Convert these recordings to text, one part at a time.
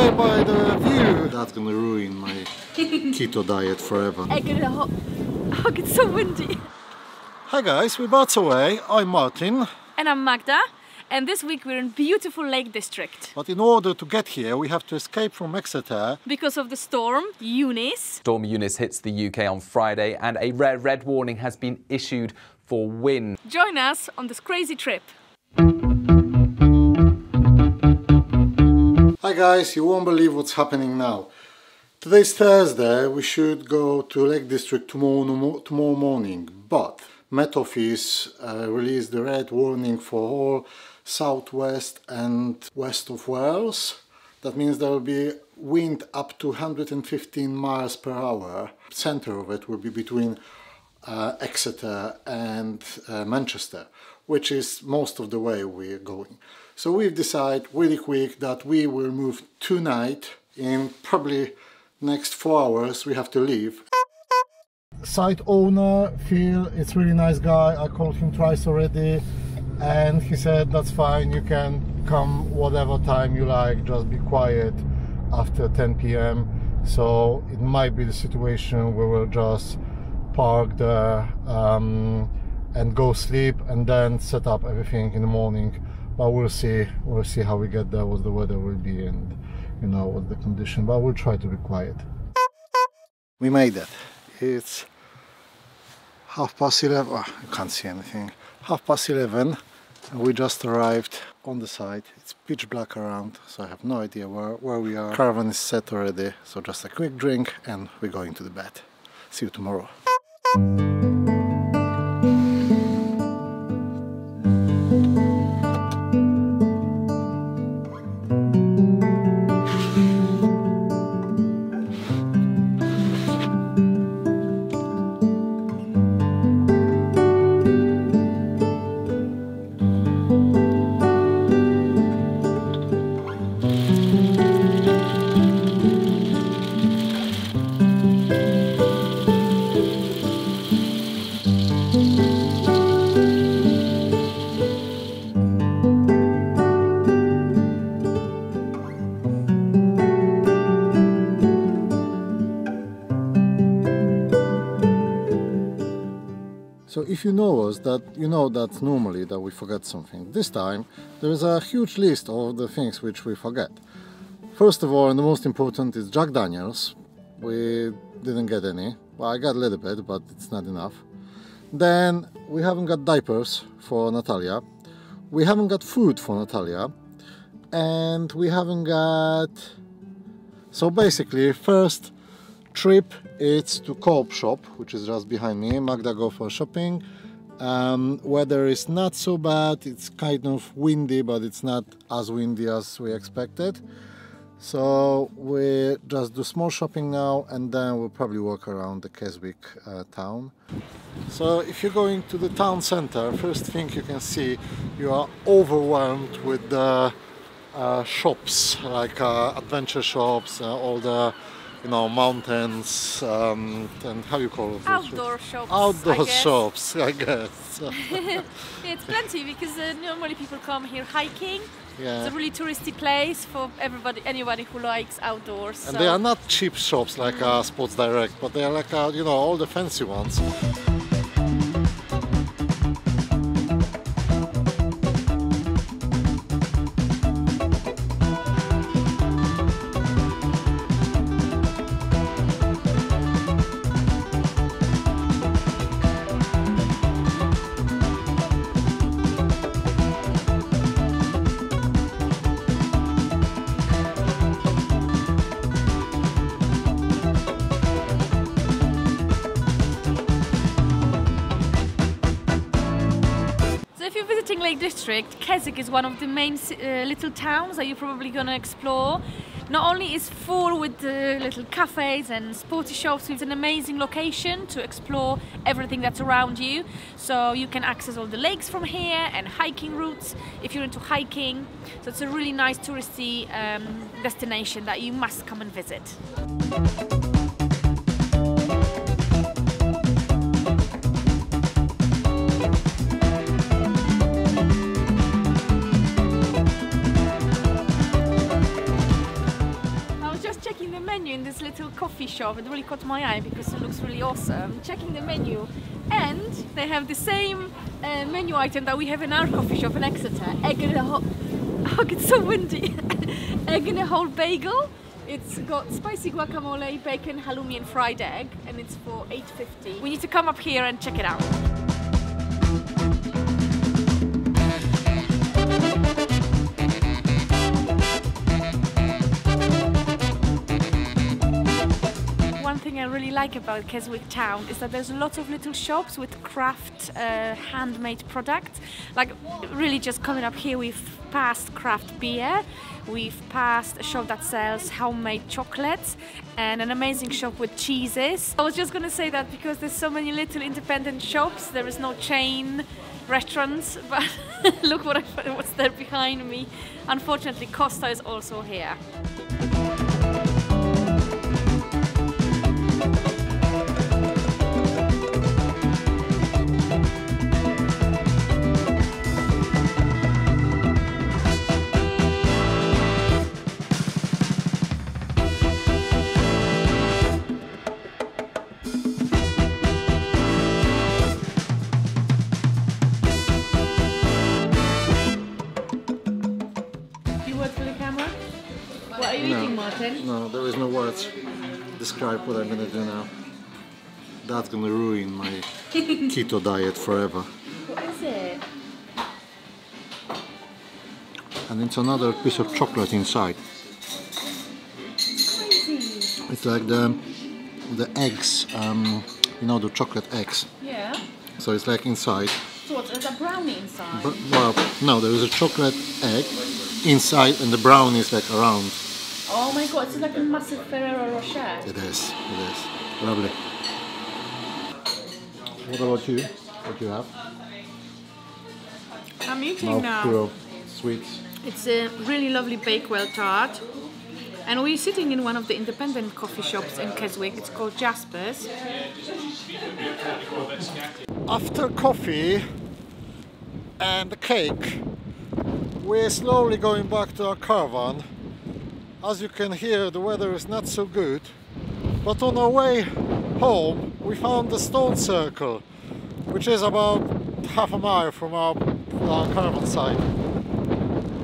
there by the view. That's gonna ruin my keto diet forever. Oh, it's so windy. Hi guys, we're Barts Away. I'm Marcin. And I'm Magda. And this week we're in beautiful Lake District. But in order to get here, we have to escape from Exeter. Because of the storm, Eunice. Storm Eunice hits the UK on Friday and a rare red warning has been issued for wind. Join us on this crazy trip. Hi guys, you won't believe what's happening now. Today's Thursday, we should go to Lake District tomorrow morning, but Met Office released the red warning for all southwest and west of Wales. That means there will be wind up to 115 miles per hour. Center of it will be between Exeter and Manchester, which is most of the way we're going. So we've decided really quick that we will move tonight. In probably next 4 hours we have to leave. Site owner Phil, it's really nice guy. I called him twice already and he said that's fine, you can come whatever time you like, just be quiet after 10 p.m. So it might be the situation where we'll just park there and go sleep and then set up everything in the morning. But we'll see how we get there, what the weather will be and you know what the condition, but we'll try to be quiet. We made it. It's 11:30. Oh, you can't see anything. 11:30 and we just arrived on the site. It's pitch black around, so I have no idea where we are. Caravan is set already, so just a quick drink and we're going to the bed. See you tomorrow. So if you know us, that you know that normally that we forget something. This time there is a huge list of the things which we forget. First of all, and the most important is Jack Daniels. We didn't get any. Well, I got a little bit, but it's not enough. Then we haven't got diapers for Natalia. We haven't got food for Natalia. And we haven't got... So basically, first trip it's to Co-op shop, which is just behind me. Magda go for shopping. Weather is not so bad. It's kind of windy, but it's not as windy as we expected. So we just do small shopping now and then we'll probably walk around the Keswick town. So if you're going to the town center, first thing you can see, you are overwhelmed with the shops, like adventure shops, all the mountains, and how you call it? Outdoor shops. Outdoor shops, I guess. Yeah, it's plenty because normally people come here hiking. Yeah. It's a really touristy place for anybody who likes outdoors. And they are not cheap shops like Sports Direct, but they are like all the fancy ones. Lake District, Keswick is one of the main little towns that you're probably going to explore. Not only is full with little cafes and sporty shops, it's an amazing location to explore everything that's around you. So you can access all the lakes from here and hiking routes if you're into hiking. So it's a really nice touristy destination that you must come and visit. menu in this little coffee shop. It really caught my eye because it looks really awesome. Checking the menu, and they have the same menu item that we have in our coffee shop in Exeter. Egg in a whole... Oh, it's so windy. Egg in a whole bagel. It's got spicy guacamole, bacon, halloumi and fried egg, and it's for $8.50. We need to come up here and check it out. One thing I really like about Keswick town is that there's a lot of little shops with craft handmade products. Like really just coming up here, we've passed craft beer, we've passed a shop that sells homemade chocolates and an amazing shop with cheeses. I was just gonna say that because there's so many little independent shops, there is no chain restaurants, but look what's there behind me. Unfortunately, Costa is also here. What are you eating, Marcin? No, there is no words. Describe what I'm gonna do now. That's gonna ruin my keto diet forever. What is it? And it's another piece of chocolate inside. It's crazy. It's like the eggs, you know, the chocolate eggs. Yeah. So it's like inside. So what's there's a brownie inside? But, well, no, there is a chocolate egg inside, and the brownie is like around. Oh my god, it's like a massive Ferrero Rocher. It is. Lovely. What about you? What do you have? I'm eating now. Full of sweets. It's a really lovely Bakewell tart. And we're sitting in one of the independent coffee shops in Keswick. It's called Jasper's. After coffee and the cake, we're slowly going back to our caravan. As you can hear, the weather is not so good, but on our way home we found the stone circle, which is about half a mile from our caravan site.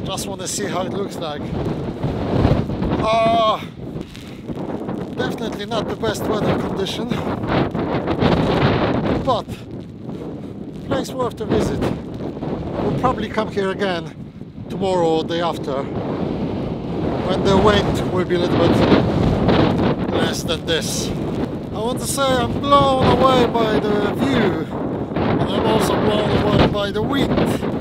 Just want to see how it looks like. Definitely not the best weather condition, but place worth a visit. We'll probably come here again tomorrow or the day after, when the wind will be a little bit less than this. I want to say I'm blown away by the view, and I'm also blown away by the wind.